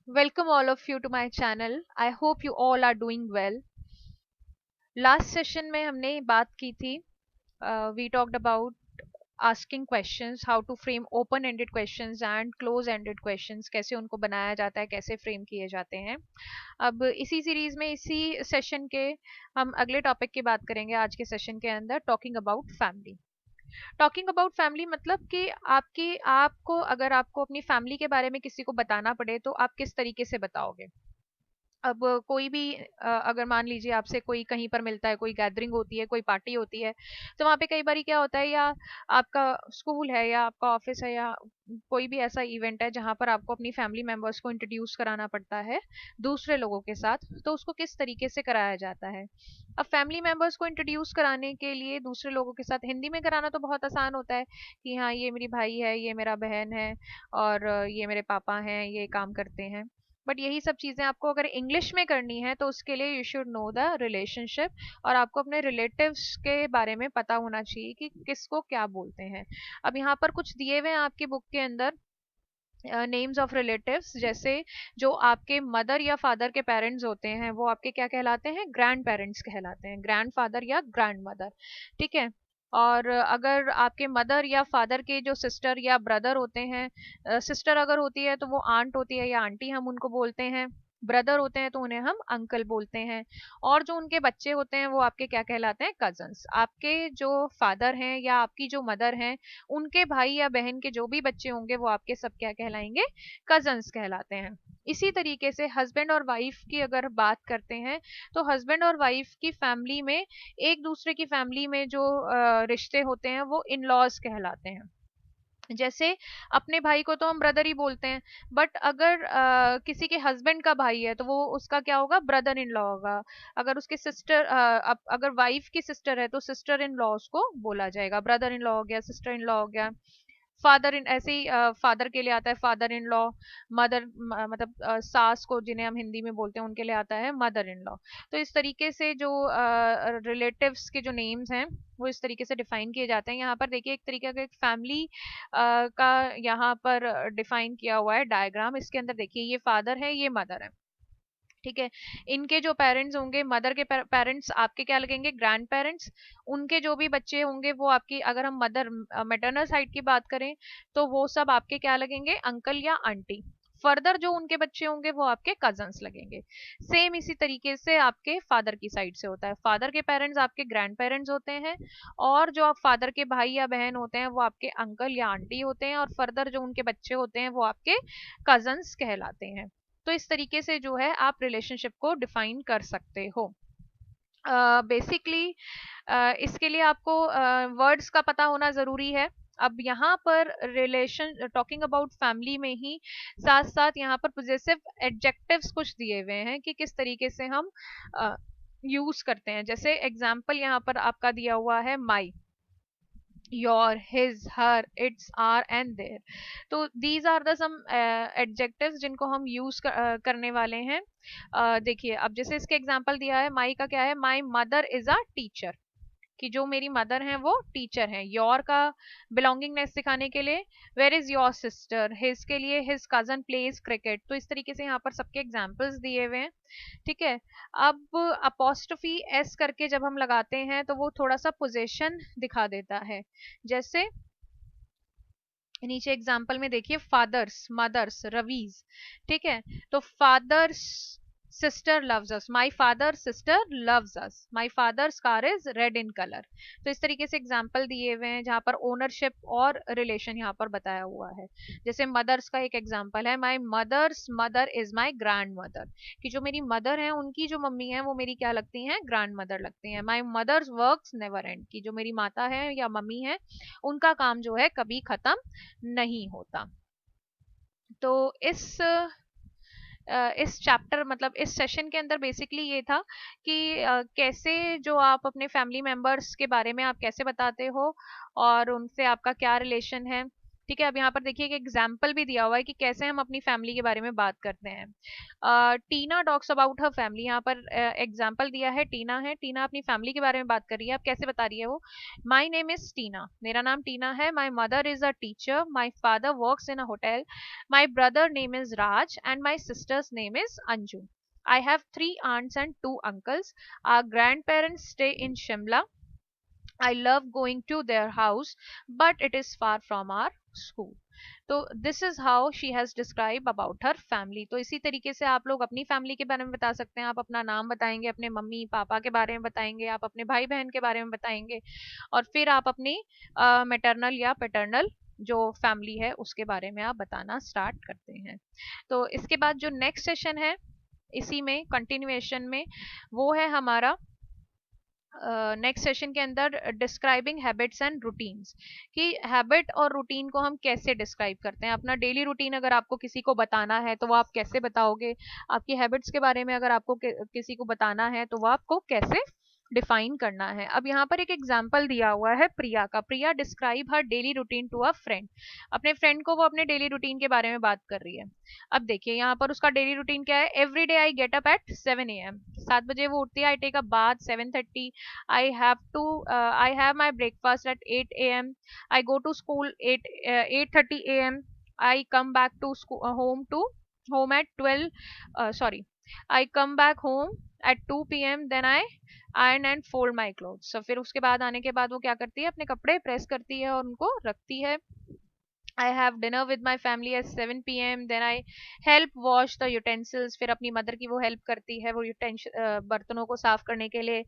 Welcome all of you to my channel. I hope you all are doing well. Last session में हमने बात की थी. We talked about asking questions, how to frame open-ended questions and close-ended questions. कैसे उनको बनाया जाता है, कैसे फ्रेम किए जाते हैं. अब इसी सीरीज में इसी सेशन के हम अगले टॉपिक की बात करेंगे आज के सेशन के अंदर, talking about family. Talking about family मतलब कि आपको अपनी फैमिली के बारे में किसी को बताना पड़े तो आप किस तरीके से बताओगे. अब कोई भी अगर मान लीजिए आपसे कोई कहीं पर मिलता है, कोई गैदरिंग होती है, कोई पार्टी होती है, तो वहाँ पे कई बारी क्या होता है, या आपका स्कूल है या आपका ऑफिस है या कोई भी ऐसा इवेंट है जहाँ पर आपको अपनी फैमिली मेंबर्स को इंट्रोड्यूस कराना पड़ता है दूसरे लोगों के साथ, तो उसको किस तरीके से कराया जाता है. अब फैमिली मेंबर्स को इंट्रोड्यूस कराने के लिए दूसरे लोगों के साथ हिंदी में कराना तो बहुत आसान होता है कि हाँ ये मेरी भाई है, ये मेरा बहन है, और ये मेरे पापा हैं, ये काम करते हैं. बट यही सब चीजें आपको अगर इंग्लिश में करनी है तो उसके लिए you should know the relationship, और आपको अपने रिलेटिव्स के बारे में पता होना चाहिए कि किसको क्या बोलते हैं. अब यहाँ पर कुछ दिए हुए हैं आपकी बुक के अंदर नेम्स ऑफ रिलेटिव्स. जैसे जो आपके मदर या फादर के पेरेंट्स होते हैं वो आपके क्या कहलाते हैं, ग्रैंड पेरेंट्स कहलाते हैं, ग्रैंड फादर या ग्रैंड मदर. ठीक है. और अगर आपके मदर या फादर के जो सिस्टर या ब्रदर होते हैं, सिस्टर अगर होती है तो वो आंट होती है या आंटी हम उनको बोलते हैं, ब्रदर होते हैं तो उन्हें हम अंकल बोलते हैं, और जो उनके बच्चे होते हैं वो आपके क्या कहलाते हैं, कजन्स. आपके जो फादर हैं या आपकी जो मदर हैं, उनके भाई या बहन के जो भी बच्चे होंगे वो आपके सब क्या कहलाएंगे, कजन्स कहलाते हैं. इसी तरीके से हस्बैंड और वाइफ की अगर बात करते हैं तो हस्बैंड और वाइफ की फैमिली में, एक दूसरे की फैमिली में जो रिश्ते होते हैं वो इन लॉज कहलाते हैं. जैसे अपने भाई को तो हम ब्रदर ही बोलते हैं, बट अगर किसी के हस्बैंड का भाई है तो वो उसका क्या होगा, ब्रदर इन लॉ होगा. अगर उसके सिस्टर, अगर वाइफ की सिस्टर है तो सिस्टर इन लॉ उसको बोला जाएगा. ब्रदर इन लॉ हो गया, सिस्टर इन लॉ हो गया. फादर इन ऐसे ही फादर के लिए आता है फादर इन लॉ. मदर मतलब सास को जिन्हें हम हिंदी में बोलते हैं उनके लिए आता है मदर इन लॉ. तो इस तरीके से जो रिलेटिव्स के जो नेम्स हैं वो इस तरीके से डिफाइन किए जाते हैं. यहाँ पर देखिए एक तरीके का एक फैमिली का यहाँ पर डिफाइन किया हुआ है डायग्राम. इसके अंदर देखिए ये फादर है, ये मदर है. ठीक है. इनके जो पेरेंट्स होंगे, मदर के पेरेंट्स आपके क्या लगेंगे, ग्रैंड पेरेंट्स. उनके जो भी बच्चे होंगे वो आपकी, अगर हम मदर मैटरनल साइड की बात करें तो वो सब आपके क्या लगेंगे, अंकल या आंटी. फर्दर जो उनके बच्चे होंगे वो आपके कजन्स लगेंगे. सेम इसी तरीके से आपके फादर की साइड से होता है. फादर के पेरेंट्स आपके ग्रैंड पेरेंट्स होते हैं, और जो आप फादर के भाई या बहन होते हैं वो आपके अंकल या आंटी होते हैं, और फर्दर जो उनके बच्चे होते हैं वो आपके कजन्स कहलाते हैं. तो इस तरीके से जो है आप रिलेशनशिप को डिफाइन कर सकते हो. बेसिकली इसके लिए आपको वर्ड्स का पता होना जरूरी है. अब यहाँ पर रिलेशन टॉकिंग अबाउट फैमिली में ही साथ साथ यहाँ पर पोजेसिव एडजेक्टिव्स कुछ दिए हुए हैं कि किस तरीके से हम यूज करते हैं. जैसे एग्जाम्पल यहाँ पर आपका दिया हुआ है, माई, your, his, her, its, are and their. तो these are the some adjectives जिनको हम यूज करने वाले हैं. देखिए अब जैसे इसके एग्जांपल दिया है, माई का क्या है, my mother is a teacher, कि जो मेरी मदर हैं वो टीचर हैं. योर का बिलोंगिंगनेस दिखाने के लिए, where is your sister. His के लिए, हिज कजन प्लेज क्रिकेट. तो इस तरीके से यहाँ पर सबके एग्जाम्पल्स दिए हुए हैं. ठीक है. अब अपोस्ट्रोफी एस करके जब हम लगाते हैं तो वो थोड़ा सा पोजीशन दिखा देता है. जैसे नीचे एग्जाम्पल में देखिए, फादर्स, मदर्स, रवीज. ठीक है. तो father's sister loves us, my father sister loves us, my father's car is red in colour. तो इस तरीके से एग्जाम्पल दिए हुए हैं जहां पर ओनरशिप और रिलेशन यहाँ पर बताया हुआ है. जैसे मदर्स का एक एग्जाम्पल है, my mother's mother is my grandmother, कि जो मेरी मदर है उनकी जो मम्मी है वो मेरी क्या लगती हैं, ग्रैंड मदर लगती हैं. My mother's works never end, की जो मेरी माता है या मम्मी है उनका काम जो है कभी खत्म नहीं होता. तो इस चैप्टर मतलब इस सेशन के अंदर बेसिकली ये था कि कैसे जो आप अपने फैमिली मेंबर्स के बारे में आप कैसे बताते हो और उनसे आपका क्या रिलेशन है. ठीक है, अब यहाँ पर देखिए एक एग्जाम्पल भी दिया हुआ है कि कैसे हम अपनी फैमिली के बारे में बात करते हैं। टीना टॉक्स अबाउट हर फैमिली, यहाँ पर एग्जाम्पल दिया है, टीना है, टीना अपनी फैमिली के बारे में बात कर रही है। अब कैसे बता रही है वो? माई नेम इज टीना, मेरा नाम टीना है। My mother is a teacher, my father works in a hotel, my brother name is Raj and my sisters name is Anju. I have three aunts and two uncles. Our grandparents stay in Shimla. I love going to their house, but it is far from our school. तो this is how she has describe about her family. तो इसी तरीके से आप लोग अपनी family के बारे में बता सकते हैं। आप अपना नाम बताएंगे, अपने मम्मी पापा के बारे में बताएंगे, आप अपने भाई बहन के बारे में बताएंगे, और फिर आप अपनी मैटरनल या पैटर्नल जो फैमिली है उसके बारे में आप बताना स्टार्ट करते हैं। तो इसके बाद जो नेक्स्ट सेशन है इसी में कंटिन्यूएशन में, वो है हमारा नेक्स्ट सेशन के अंदर डिस्क्राइबिंग हैबिट्स एंड रूटीन्स, कि हैबिट और रूटीन को हम कैसे डिस्क्राइब करते हैं। अपना डेली रूटीन अगर आपको किसी को बताना है तो वो आप कैसे बताओगे, आपकी हैबिट्स के बारे में अगर आपको किसी को बताना है तो वो आपको कैसे डिफाइन करना है। अब यहाँ पर एक एग्जाम्पल दिया हुआ है प्रिया का। Priya describe her daily routine to a friend, अपने फ्रेंड को वो अपने डेली रूटीन के बारे में बात कर रही है। अब देखिए यहाँ पर उसका डेली रूटीन क्या है। Every day I get up at 7 AM, 7 बजे वो उठती है। I take a bath 7:30, I have my breakfast at 8 a.m. I go to school 8:30 a.m. I come back to school home at 12 sorry, I come back home at 2 p.m. Then I iron and fold my clothes. So फिर उसके बाद आने के बाद वो क्या करती है, अपने कपड़े प्रेस करती है और उनको रखती है। I have dinner with my family at 7 p.m. Then I help wash the utensils. फिर अपनी मदर की वो हेल्प करती है वो बर्तनों को साफ करने के लिए।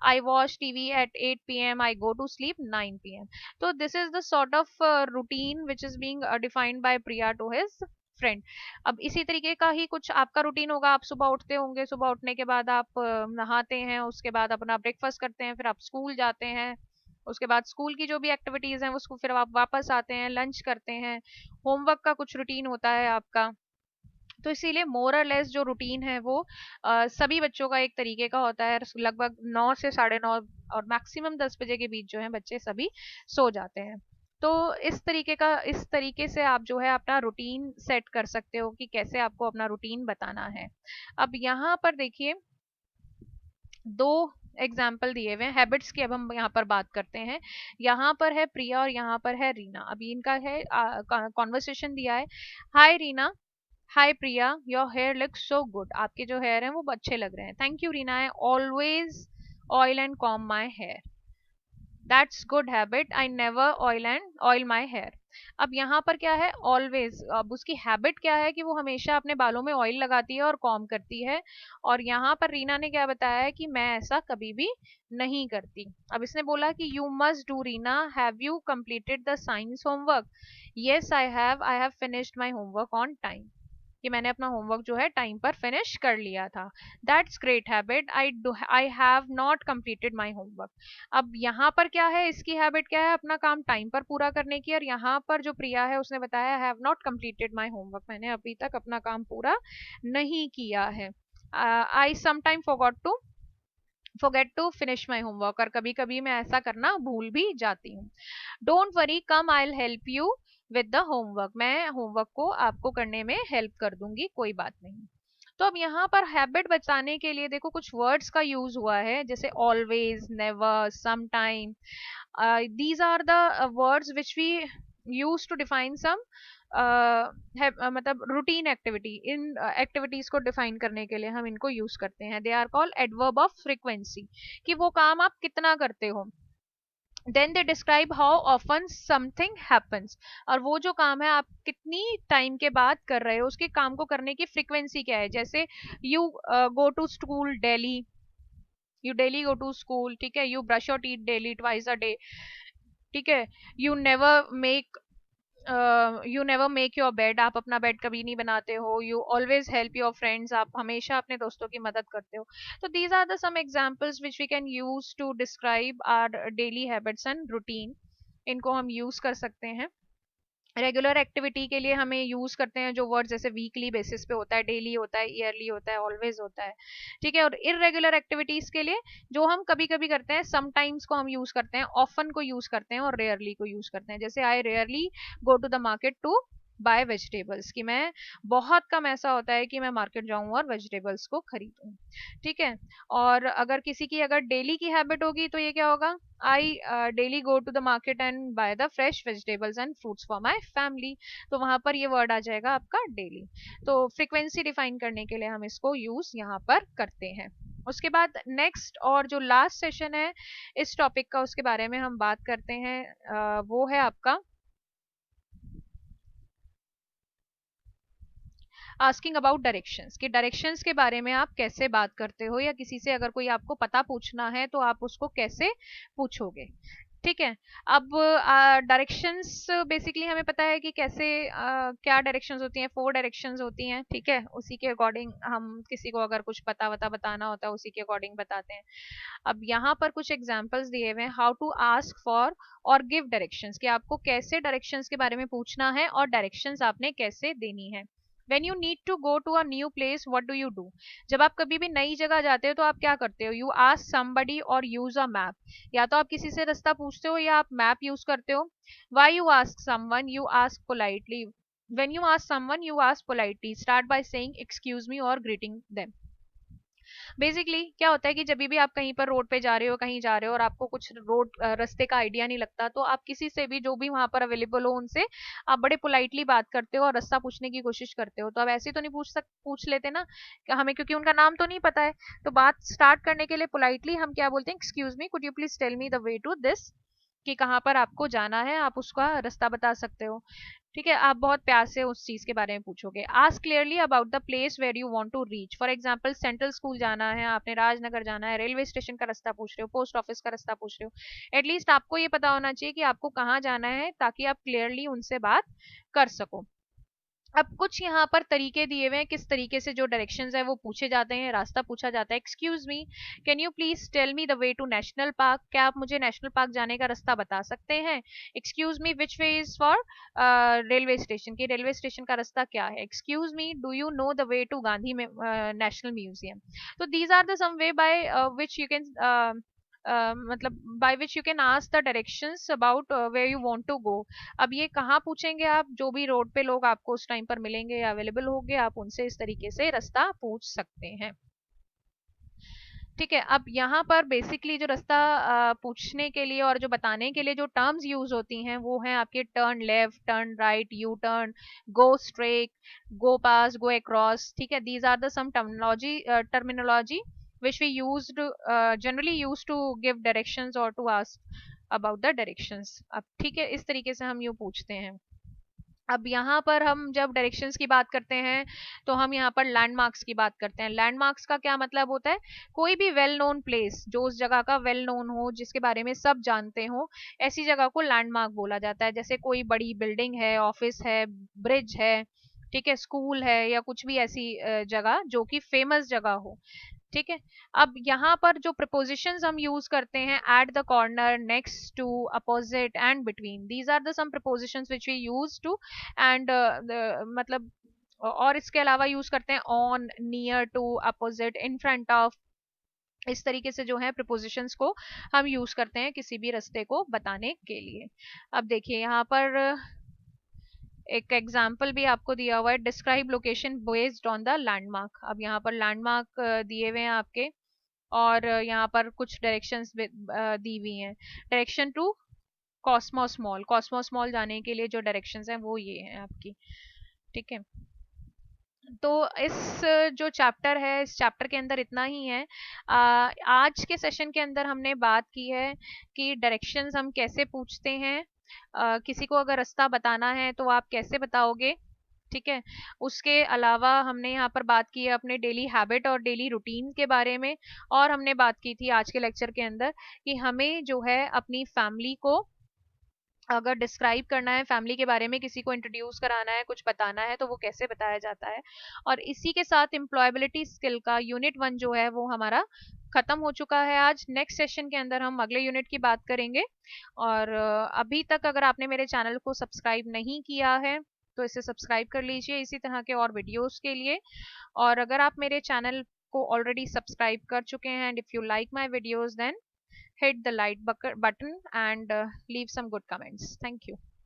I watch TV at 8 p.m. I go to sleep 9 p.m. तो this is the sort of routine which is being defined by Priya to his friend. अब इसी तरीके का ही कुछ आपका रूटीन होगा। आप सुबह उठते होंगे, सुबह उठने के बाद आप नहाते हैं, उसके बाद अपना ब्रेकफास्ट करते हैं, फिर आप स्कूल जाते हैं, उसके बाद स्कूल की जो भी एक्टिविटीज हैं उसको फिर आप वापस आते हैं, लंच करते हैं, होमवर्क का कुछ रूटीन होता है आपका। तो इसीलिए मोर और लेस जो रूटीन है वो सभी बच्चों का एक तरीके का होता है। लगभग 9 से 9:30 और मैक्सिमम 10 बजे के बीच जो है बच्चे सभी सो जाते हैं। तो इस तरीके से आप जो है अपना रूटीन सेट कर सकते हो कि कैसे आपको अपना रूटीन बताना है। अब यहाँ पर देखिए दो एग्जाम्पल दिए हुए हैं हैबिट्स की। अब हम यहाँ पर बात करते हैं। यहाँ पर है प्रिया और यहाँ पर है रीना। अभी इनका है कॉन्वर्सेशन दिया है। Hi Reena, hi Priya, your hair looks so good, आपके जो हेयर हैं वो अच्छे लग रहे हैं। Thank you Reena, I always oil and comb my hair. That's good habit, I never oil my hair. अब यहाँ पर क्या है ऑलवेज, अब उसकी हैबिट क्या है कि वो हमेशा अपने बालों में ऑयल लगाती है और कॉम्ब करती है। और यहाँ पर रीना ने क्या बताया है कि मैं ऐसा कभी भी नहीं करती। अब इसने बोला कि you must do Reena, have you completed the science homework? Yes I have finished my homework on time, कि मैंने अपना होमवर्क जो है टाइम पर फिनिश कर लिया था। That's great habit, I have not completed my homework. अब यहाँ पर क्या है, इसकी हैबिट क्या है, अपना काम टाइम पर पूरा करने की। और यहाँ पर जो प्रिया है उसने बताया I have not completed my homework, मैंने अभी तक अपना काम पूरा नहीं किया है। आई sometime forget to finish my homework, और कभी कभी मैं ऐसा करना भूल भी जाती हूँ। Don't worry, come I will help you with the homework, मैं होमवर्क को आपको करने में हेल्प कर दूंगी, कोई बात नहीं। तो अब यहाँ पर हैबिट बचाने के लिए देखो कुछ वर्ड्स का यूज हुआ है, जैसे always, never, sometime. These are the words which we use to define some मतलब रूटीन एक्टिविटी। इन एक्टिविटीज को डिफाइन करने के लिए हम इनको यूज करते हैं। They are called adverb of frequency, कि वो काम आप कितना करते हो। Then they describe how often something happens, और वो जो काम है आप कितनी टाइम के बाद कर रहे हो, उसके काम को करने की फ्रीक्वेंसी क्या है। जैसे you go to school daily, you daily go to school, ठीक है। You brush your teeth daily twice a day, ठीक है। You never make you never make your bed, आप अपना बेड कभी नहीं बनाते हो। You always help your friends, आप हमेशा अपने दोस्तों की मदद करते हो। तो these are the some examples which we can use to describe our daily habits and routine. इनको हम यूज कर सकते हैं। रेगुलर एक्टिविटी के लिए हमें यूज करते हैं जो वर्ड, जैसे वीकली बेसिस पे होता है, डेली होता है, ईयरली होता है, ऑलवेज होता है, ठीक है। और इरेगुलर एक्टिविटीज के लिए जो हम कभी कभी करते हैं, समटाइम्स को हम यूज करते हैं, ऑफन को यूज करते हैं, और रेयरली को यूज करते हैं। जैसे I rarely go to the market to buy vegetables, कि मैं बहुत कम ऐसा होता है कि मैं मार्केट जाऊं और वेजिटेबल्स को खरीदूं, ठीक है। और अगर किसी की अगर डेली की हैबिट होगी तो ये क्या होगा, I daily go to the market and buy the fresh vegetables and fruits for my family, तो वहां पर ये वर्ड आ जाएगा आपका डेली। तो फ्रीक्वेंसी डिफाइन करने के लिए हम इसको यूज यहाँ पर करते हैं। उसके बाद नेक्स्ट और जो लास्ट सेशन है इस टॉपिक का, उसके बारे में हम बात करते हैं, वो है आपका आस्किंग अबाउट डायरेक्शंस, कि डायरेक्शंस के बारे में आप कैसे बात करते हो, या किसी से अगर कोई आपको पता पूछना है तो आप उसको कैसे पूछोगे, ठीक है। अब डायरेक्शंस बेसिकली हमें पता है कि कैसे क्या डायरेक्शंस होती हैं, 4 डायरेक्शंस होती हैं, ठीक है। उसी के अकॉर्डिंग हम किसी को अगर कुछ पता वता बताना होता है उसी के अकॉर्डिंग बताते हैं। अब यहाँ पर कुछ एग्जांपल्स दिए हुए हैं, हाउ टू आस्क फॉर और गिव डायरेक्शंस, कि आपको कैसे डायरेक्शंस के बारे में पूछना है और डायरेक्शंस आपने कैसे देनी है। When you need to go to a new place, what do you do? जब आप कभी भी नई जगह जाते हो तो आप क्या करते हो? You ask somebody or use a map. या तो आप किसी से रास्ता पूछते हो या आप मैप यूज करते हो। Why you ask someone? You ask politely. When you ask someone, you ask politely. Start by saying excuse me or greeting them. Basically क्या होता है कि जब भी आप कहीं पर रोड पे जा रहे हो, कहीं जा रहे हो और आपको कुछ रोड रास्ते का आइडिया नहीं लगता, तो आप किसी से भी जो भी वहां पर अवेलेबल हो उनसे आप बड़े पोलाइटली बात करते हो और रास्ता पूछने की कोशिश करते हो। तो अब ऐसे तो नहीं पूछ लेते ना कि हमें, क्योंकि उनका नाम तो नहीं पता है। तो बात स्टार्ट करने के लिए पोलाइटली हम क्या बोलते हैं, excuse me, could you please tell me the way to this, कि कहाँ पर आपको जाना है, आप उसका रास्ता बता सकते हो, ठीक है। आप बहुत प्यार से उस चीज के बारे में पूछोगे। Ask clearly about the place where you want to reach, for example central school जाना है, आपने राजनगर जाना है, रेलवे स्टेशन का रास्ता पूछ रहे हो, पोस्ट ऑफिस का रास्ता पूछ रहे हो, एटलीस्ट आपको ये पता होना चाहिए कि आपको कहाँ जाना है, ताकि आप क्लियरली उनसे बात कर सको। अब कुछ यहाँ पर तरीके दिए हुए हैं किस तरीके से जो डायरेक्शंस है वो पूछे जाते हैं, रास्ता पूछा जाता है। Excuse me, can you please tell me the way to national park, क्या आप मुझे नेशनल पार्क जाने का रास्ता बता सकते हैं। Excuse me, which way is for railway station, की रेलवे स्टेशन का रास्ता क्या है। Excuse me, do you know the way to Gandhi National Museum. तो these are the some way by which you can मतलब by which you can ask the directions about where you want to go. अब ये कहाँ पूछेंगे आप, जो भी road पे लोग आपको उस टाइम पर मिलेंगे या अवेलेबल होंगे, आप उनसे इस तरीके से रास्ता पूछ सकते हैं, ठीक है। अब यहाँ पर बेसिकली जो रास्ता पूछने के लिए और जो बताने के लिए जो टर्म्स यूज होती हैं वो हैं आपके turn left, turn right, U turn, go straight, go pass, go across, ठीक है। These are the some terminology which we used generally used to give directions or to ask about the directions। अब ठीक है, इस तरीके से हम यूँ पूछते हैं। अब यहाँ पर हम जब डायरेक्शंस की बात करते हैं तो हम यहाँ पर लैंडमार्क्स की बात करते हैं। लैंडमार्क्स का क्या मतलब होता है, कोई भी वेल नोन प्लेस जो उस जगह का वेल नोन हो, जिसके बारे में सब जानते हो, ऐसी जगह को लैंडमार्क बोला जाता है। जैसे कोई बड़ी बिल्डिंग है, ऑफिस है, ब्रिज है, ठीक है, स्कूल है, या कुछ भी ऐसी जगह जो कि फेमस जगह हो, ठीक है। अब यहाँ पर जो प्रपोजिशंस हम यूज करते हैं, at the corner, next to, opposite and between, these are the some prepositions which we use to and मतलब, और इसके अलावा यूज करते हैं on, near to, opposite, in front of. इस तरीके से जो है प्रपोजिशंस को हम यूज करते हैं किसी भी रास्ते को बताने के लिए। अब देखिए यहाँ पर एक एग्जाम्पल भी आपको दिया हुआ है, describe location based on the landmark. अब यहाँ पर लैंडमार्क दिए हुए हैं आपके, और यहाँ पर कुछ डायरेक्शंस दी हुई हैं। Direction to Cosmos mall, Cosmos mall जाने के लिए जो डायरेक्शंस हैं वो ये हैं आपकी, ठीक है। तो इस जो चैप्टर है, इस चैप्टर के अंदर इतना ही है। आज के सेशन के अंदर हमने बात की है कि डायरेक्शंस हम कैसे पूछते हैं, किसी को अगर रास्ता बताना है तो आप कैसे बताओगे, ठीक है। उसके अलावा हमने यहाँ पर बात की है अपने डेली हैबिट और डेली रूटीन के बारे में, और हमने बात की थी आज के लेक्चर के अंदर कि हमें जो है अपनी फैमिली को अगर डिस्क्राइब करना है, फैमिली के बारे में किसी को इंट्रोड्यूस कराना है, कुछ बताना है, तो वो कैसे बताया जाता है। और इसी के साथ एम्प्लॉयबिलिटी स्किल का यूनिट 1 जो है वो हमारा खत्म हो चुका है आज। नेक्स्ट सेशन के अंदर हम अगले यूनिट की बात करेंगे। और अभी तक अगर आपने मेरे चैनल को सब्सक्राइब नहीं किया है तो इसे सब्सक्राइब कर लीजिए इसी तरह के और वीडियोस के लिए। और अगर आप मेरे चैनल को ऑलरेडी सब्सक्राइब कर चुके हैं and if you like my videos then hit the like button and leave some good comments. Thank you.